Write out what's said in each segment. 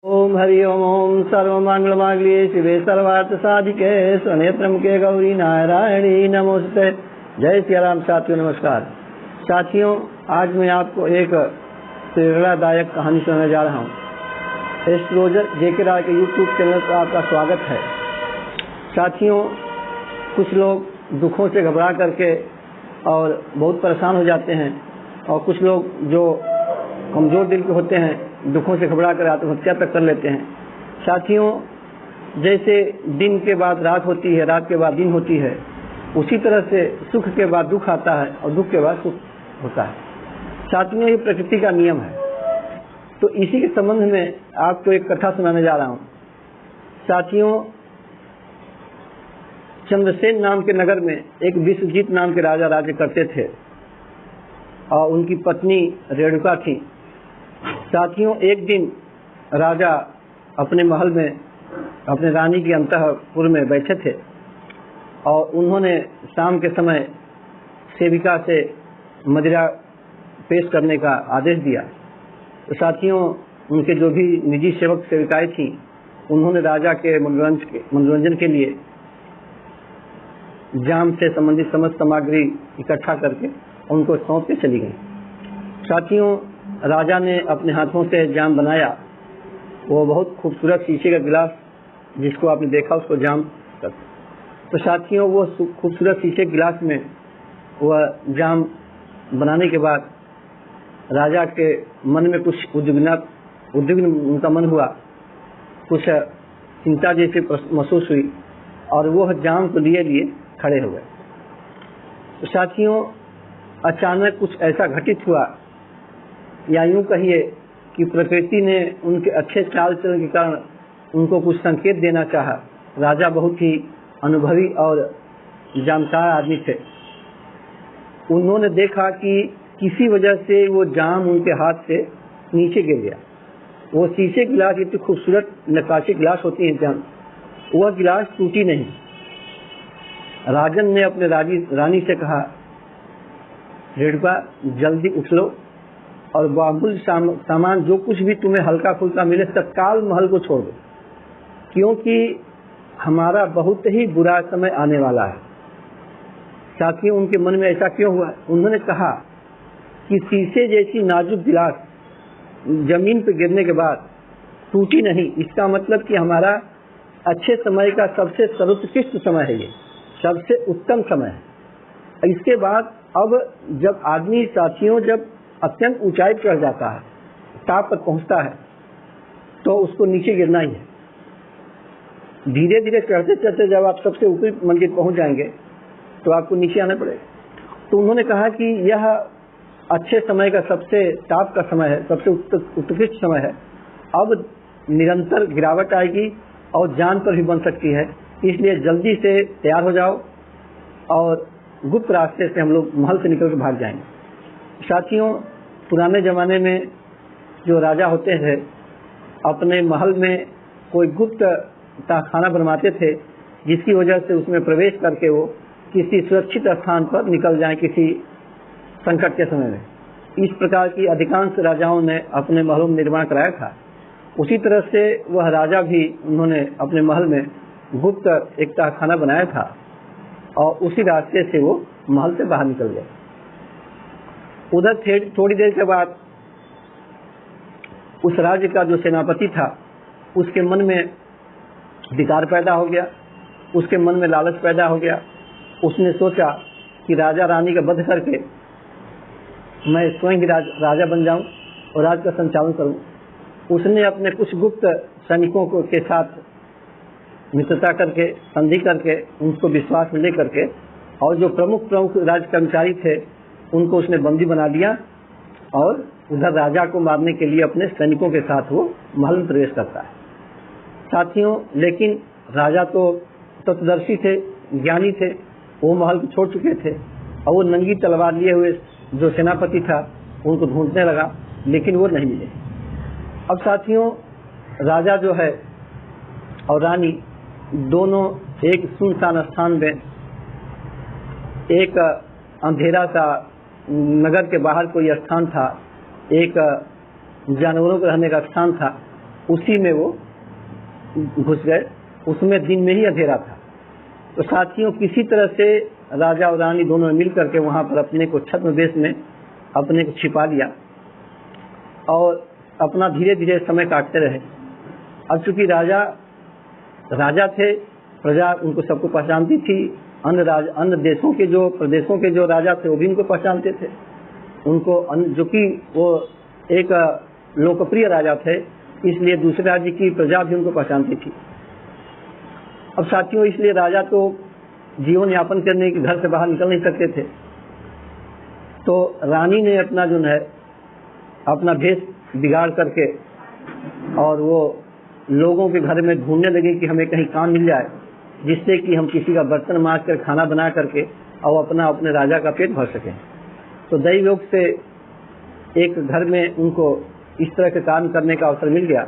ओम हरि ओम सर्वमंगलमांगल्ये शिवे सर्वार्थ साधिके स्वनेत्रमुखे गौरी नारायणी नमोस्ते। जय सिया राम। साथियों नमस्कार। साथियों, आज मैं आपको एक प्रेरणादायक कहानी सुनाने जा रहा हूँ। एस्ट्रोलॉजर जेके राय के यूट्यूब चैनल पर आपका स्वागत है। साथियों, कुछ लोग दुखों से घबरा करके और बहुत परेशान हो जाते हैं, और कुछ लोग जो कमजोर दिल के होते हैं दुखों से घबरा कर आत्महत्या तक कर लेते हैं। साथियों, जैसे दिन के बाद रात होती है, रात के बाद दिन होती है, उसी तरह से सुख के बाद दुख आता है और दुख के बाद सुख होता है। साथियों, ये प्रकृति का नियम है। तो इसी के संबंध में आपको एक कथा सुनाने जा रहा हूँ। साथियों, चंद्रसेन नाम के नगर में एक विश्वजीत नाम के राजा राज्य करते थे और उनकी पत्नी रेणुका थी। साथियों, एक दिन राजा अपने महल में अपने रानी की अंतःपुर में बैठे थे और उन्होंने शाम के समय सेविका से मदिरा पेश करने का आदेश दिया। तो साथियों, उनके जो भी निजी सेवक सेविकाएं थीं, उन्होंने राजा के मनोरंजन के लिए जाम से संबंधित समस्त सामग्री इकट्ठा करके उनको सौंप के चली गई। साथियों, राजा ने अपने हाथों से जाम बनाया। वो बहुत खूबसूरत शीशे का गिलास, जिसको आपने देखा उसको जाम कर। तो साथियों, वो खूबसूरत शीशे गिलास में वह जाम बनाने के बाद राजा के मन में कुछ उद्विग्न उनका मन हुआ, कुछ चिंता जैसी महसूस हुई और वो जाम को लिए खड़े हो गए। तो साथियों, अचानक कुछ ऐसा घटित हुआ, या यूं कहिए कि प्रकृति ने उनके अच्छे चाल चलन के कारण उनको कुछ संकेत देना चाहा। राजा बहुत ही अनुभवी और जानकार आदमी थे। उन्होंने देखा कि किसी वजह से वो जाम उनके हाथ से नीचे गिर गया। वो शीशे गिलास, इतनी खूबसूरत नक्काशी गिलास होती है जाम, वह गिलास टूटी नहीं। राजन ने अपने रानी से कहा, रेणुका जल्दी उठ लो और बाबुल सामान जो कुछ भी तुम्हें हल्का फुल्का मिले तत्काल महल को छोड़ दो, क्योंकि हमारा बहुत ही बुरा समय आने वाला है। साथियों, उनके मन में ऐसा क्यों हुआ? उन्होंने कहा कि शीशे जैसी नाजुक गिलास जमीन पर गिरने के बाद टूटी नहीं, इसका मतलब कि हमारा अच्छे समय का सबसे सर्वोत्कृष्ट समय है, ये सबसे उत्तम समय है। इसके बाद अब जब आदमी, साथियों, जब अत्यंत ऊंचाई पर चढ़ जाता है, टॉप पर पहुंचता है, तो उसको नीचे गिरना ही है। धीरे धीरे चढ़ते चढ़ते जब आप सबसे ऊपरी मंजिल पहुंच जाएंगे तो आपको नीचे आना पड़ेगा। तो उन्होंने कहा कि यह अच्छे समय का सबसे टॉप का समय है, सबसे उत्कृष्ट समय है। अब निरंतर गिरावट आएगी और जान पर भी बन सकती है, इसलिए जल्दी से तैयार हो जाओ और गुप्त रास्ते से हम लोग महल से निकल कर भाग जाएंगे। साथियों, पुराने जमाने में जो राजा होते थे अपने महल में कोई गुप्त खाना बनवाते थे, जिसकी वजह से उसमें प्रवेश करके वो किसी सुरक्षित स्थान पर निकल जाएं किसी संकट के समय में। इस प्रकार की अधिकांश राजाओं ने अपने महलों में निर्माण कराया था। उसी तरह से वह राजा भी, उन्होंने अपने महल में गुप्त एक खाना बनाया था और उसी रास्ते से वो महल से बाहर निकल गए। उधर थोड़ी देर के बाद उस राज्य का जो सेनापति था, उसके मन में विकार पैदा हो गया, उसके मन में लालच पैदा हो गया। उसने सोचा कि राजा रानी का वध करके मैं स्वयं ही राजा बन जाऊं और राज्य का संचालन करूं। उसने अपने कुछ गुप्त सैनिकों के साथ मित्रता करके, संधि करके, उनको विश्वास में लेकर के, और जो प्रमुख राज्य कर्मचारी थे उनको उसने बंदी बना लिया और उधर राजा को मारने के लिए अपने सैनिकों के साथ वो महल में प्रवेश करता है। साथियों, लेकिन राजा तो तत्वदर्शी थे, ज्ञानी थे, वो महल को छोड़ चुके थे और वो नंगी तलवार लिए हुए जो सेनापति था उनको ढूंढने लगा, लेकिन वो नहीं मिले। अब साथियों, राजा जो है और रानी दोनों एक सुनसान स्थान में, एक अंधेरा सा नगर के बाहर कोई स्थान था, एक जानवरों के रहने का स्थान था, उसी में वो घुस गए। उसमें दिन में ही अंधेरा था। तो साथियों, किसी तरह से राजा और रानी दोनों मिल करके वहां पर अपने को छद्मवेश में अपने को छिपा लिया और अपना धीरे धीरे समय काटते रहे। अब चूंकि राजा थे, प्रजा उनको सबको पहचानती थी। अन्य देशों के जो प्रदेशों के जो राजा थे वो भी उनको पहचानते थे। उनको जो कि वो एक लोकप्रिय राजा थे, इसलिए दूसरे राज्य की प्रजा भी उनको पहचानती थी। अब साथियों, इसलिए राजा तो जीवन यापन करने के घर से बाहर निकल नहीं सकते थे। तो रानी ने अपना जो है अपना भेष बिगाड़ करके और वो लोगों के घर में ढूंढने लगे कि हमें कहीं काम मिल जाए जिससे कि हम किसी का बर्तन मांज कर खाना बना करके और अपने राजा का पेट भर सकें। तो दैवयोग से एक घर में उनको इस तरह के काम करने का अवसर मिल गया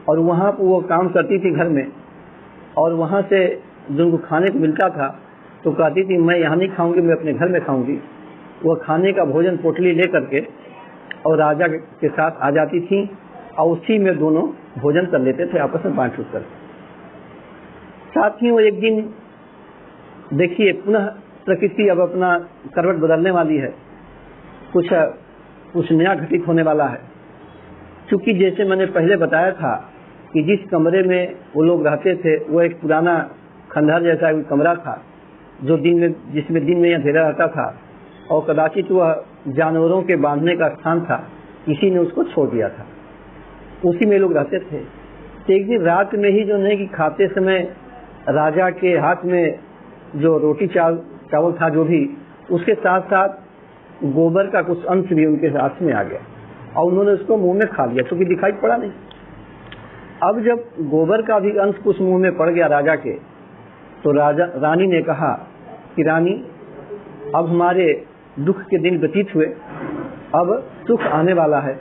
और वहाँ पर वो काम करती थी घर में, और वहाँ से जो उनको खाने को मिलता था तो कहती थी मैं यहाँ नहीं खाऊंगी, मैं अपने घर में खाऊंगी। वो खाने का भोजन पोटली ले करके और राजा के साथ आ जाती थी और उसी में दोनों भोजन कर लेते थे आपस में बांट कर। साथ ही वो एक दिन देखिए पुनः प्रकृति अब अपना करवट बदलने वाली है, कुछ नया घटित होने वाला है। क्योंकि जैसे मैंने पहले बताया था कि जिस कमरे में वो लोग रहते थे वो एक पुराना खंडहर जैसा एक कमरा था जिसमें दिन में अंधेरा रहता था और कदाचित वह जानवरों के बांधने का स्थान था, किसी ने उसको छोड़ दिया था, उसी में लोग रहते थे। तो एक दिन रात में ही जो नहीं कि खाते समय राजा के हाथ में जो रोटी चावल था जो भी, उसके साथ साथ गोबर का कुछ अंश भी उनके हाथ में आ गया और उन्होंने उसको मुंह में खा लिया, क्योंकि दिखाई पड़ा नहीं। अब जब गोबर का भी अंश कुछ मुंह में पड़ गया राजा के, तो रानी ने कहा कि रानी, अब हमारे दुख के दिन व्यतीत हुए, अब सुख आने वाला है।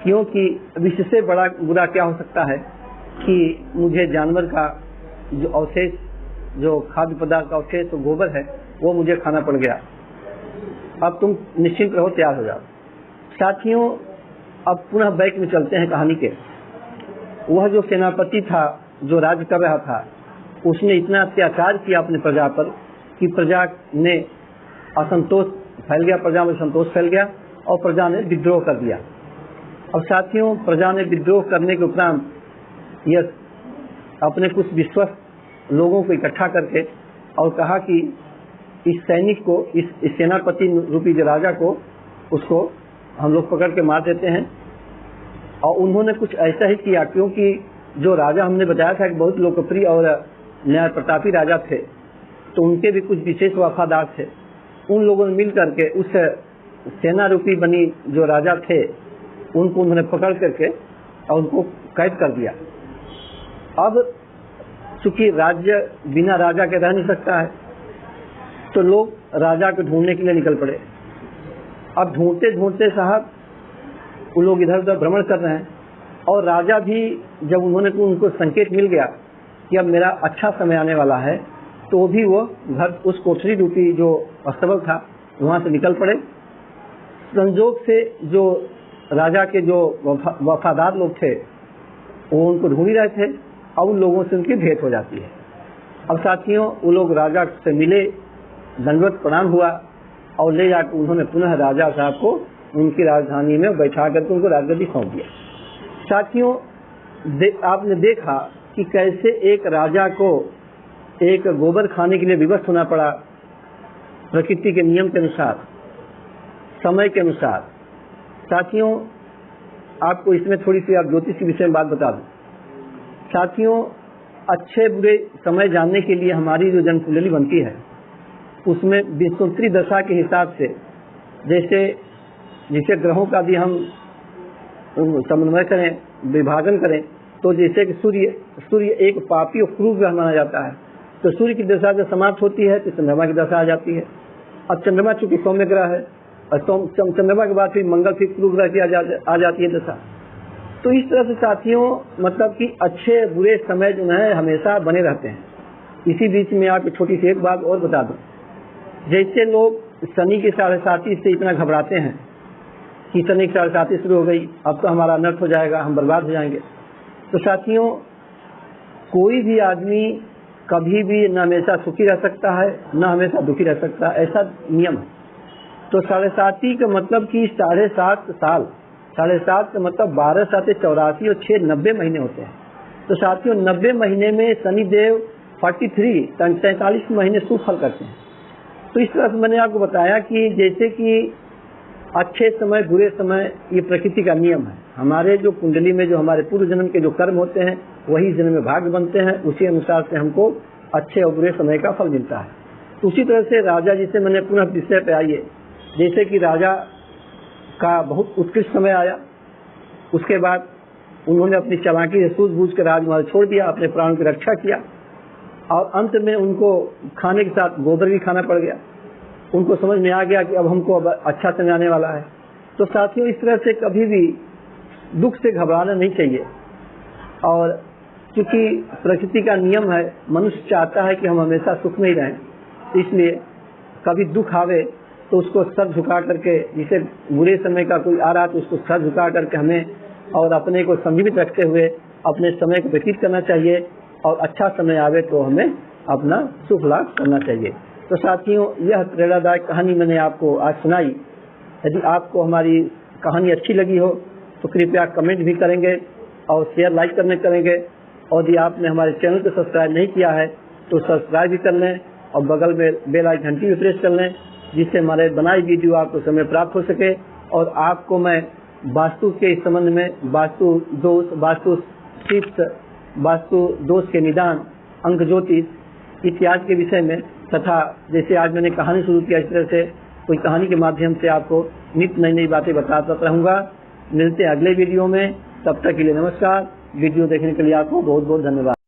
क्योंकि अब इससे बड़ा बुरा क्या हो सकता है कि मुझे जानवर का जो अवशेष, जो खाद्य पदार्थ का अवशेष, तो गोबर है, वो मुझे खाना पड़ गया। अब तुम निश्चिंत रहो, तैयार हो जाओ। साथियों, अब पुनः बैक में चलते हैं कहानी के। वह जो सेनापति था जो राज्य कर रहा था, उसने इतना अत्याचार किया अपने प्रजा पर कि प्रजा ने असंतोष फैल गया, प्रजा में संतोष फैल गया और प्रजा ने विद्रोह कर दिया। अब साथियों, प्रजा ने विद्रोह करने के उपरांत यह अपने कुछ विश्वस्त लोगों को इकट्ठा करके और कहा कि इस सैनिक को, इस सेनापति रूपी जो राजा को, उसको हम लोग पकड़ के मार देते हैं। और उन्होंने कुछ ऐसा ही किया, क्योंकि जो राजा हमने बताया था कि बहुत लोकप्रिय और न्याय प्रतापी राजा थे, तो उनके भी कुछ विशेष वफादार थे। उन लोगों ने मिल करके उस सेना रूपी बनी जो राजा थे, उनको उन्होंने पकड़ करके और उनको कैद कर दिया। अब चूंकि राज्य बिना राजा के रह नहीं सकता है, तो लोग राजा को ढूंढने के लिए निकल पड़े। अब ढूंढते ढूंढते साहब वो लोग इधर उधर भ्रमण कर रहे हैं, और राजा भी जब उनको संकेत मिल गया कि अब मेरा अच्छा समय आने वाला है, तो भी वो घर उस कोठरी रूपी जो अस्तबल था वहां से निकल पड़े। संजोग से जो राजा के जो वफादार लोग थे वो उनको ढूंढ ही रहे थे और उन लोगों से उनकी भेंट हो जाती है। अब साथियों, वो लोग राजा से मिले, दंडवत प्रणाम हुआ और ले जाकर उन्होंने पुनः राजा साहब को उनकी राजधानी में बैठा करके उनको राजगद्दी सौंप दिया। साथियों, आपने देखा कि कैसे एक राजा को एक गोबर खाने के लिए विवश होना पड़ा, प्रकृति के नियम के अनुसार, समय के अनुसार। साथियों, आपको इसमें थोड़ी सी आप ज्योतिष के विषय में बात बता दूं। साथियों, अच्छे बुरे समय जानने के लिए हमारी जो जन्म कुंडली बनती है, उसमें विषुवंतरी दशा के हिसाब से जैसे ग्रहों का भी हम समन्वय करें, विभाजन करें, तो जैसे कि सूर्य एक पापी और क्रूर ग्रह माना जाता है, तो सूर्य की दशा जब समाप्त होती है तो चंद्रमा की दशा आ जाती है। अब चंद्रमा चूंकि सौम्य ग्रह है और चंद्रमा के बाद फिर मंगल, फिर क्रूर ग्रह की आ जाती है दशा। तो इस तरह से साथियों, मतलब कि अच्छे बुरे समय जो है हमेशा बने रहते हैं। इसी बीच में आप छोटी सी एक बात और बता दूं, जैसे लोग शनि की 7.5 से इतना घबराते हैं कि शनि की 7.5 शुरू हो गई, अब तो हमारा अनर्थ हो जाएगा, हम बर्बाद हो जाएंगे। तो साथियों, कोई भी आदमी कभी भी न हमेशा सुखी रह सकता है न हमेशा दुखी रह सकता है, ऐसा नियम है। तो 7.5 का मतलब कि 7.5 साल, 7.5 का मतलब 12 7 84 और 6 90 महीने होते हैं। तो साथियों 90 महीने में शनिदेव 43 महीने शुभ फल करते हैं। तो इस तरह से मैंने आपको बताया कि जैसे कि अच्छे समय बुरे समय ये प्रकृति का नियम है। हमारे जो कुंडली में जो हमारे पूर्व जन्म के जो कर्म होते हैं वही जन्म में भाग्य बनते हैं, उसी अनुसार से हमको अच्छे और बुरे समय का फल मिलता है। तो उसी तरह से राजा, जिसे मैंने पुनः विषय पे आइए, जैसे कि राजा का बहुत उत्कृष्ट समय आया, उसके बाद उन्होंने अपनी चालाकी से सूझबूझ कर राजमहल छोड़ दिया, अपने प्राणों की रक्षा किया और अंत में उनको खाने के साथ गोबर भी खाना पड़ गया। उनको समझ में आ गया कि अब हमको अब अच्छा समय आने वाला है। तो साथियों इस तरह से कभी भी दुख से घबराना नहीं चाहिए, और क्योंकि प्रकृति का नियम है, मनुष्य चाहता है कि हम हमेशा सुख में ही रहें, इसलिए कभी दुख आवे तो उसको सर झुका करके, जिसे बुरे समय का कोई आ रहा तो उसको सर झुका करके हमें और अपने को संजीवित रखते हुए अपने समय को व्यतीत करना चाहिए, और अच्छा समय आवे तो हमें अपना सुख लाभ करना चाहिए। तो साथियों, यह प्रेरणादायक कहानी मैंने आपको आज सुनाई। यदि आपको हमारी कहानी अच्छी लगी हो तो कृपया कमेंट भी करेंगे और शेयर लाइक करेंगे, और यदि आपने हमारे चैनल को सब्सक्राइब नहीं किया है तो सब्सक्राइब भी कर लें और बगल में बेल आइकन घंटी भी प्रेस कर लें, जिससे हमारे बनाई वीडियो आपको समय प्राप्त हो सके। और आपको मैं वास्तु के इस संबंध में, वास्तु दोष, वास्तु टिप्स, वास्तु दोष के निदान, अंक ज्योतिष इत्यादि के विषय में, तथा जैसे आज मैंने कहानी शुरू किया, इस तरह से कोई कहानी के माध्यम से आपको नित्य नई नई बातें बताता रहूंगा। मिलते हैं अगले वीडियो में, तब तक के लिए नमस्कार। वीडियो देखने के लिए आपको बहुत बहुत धन्यवाद।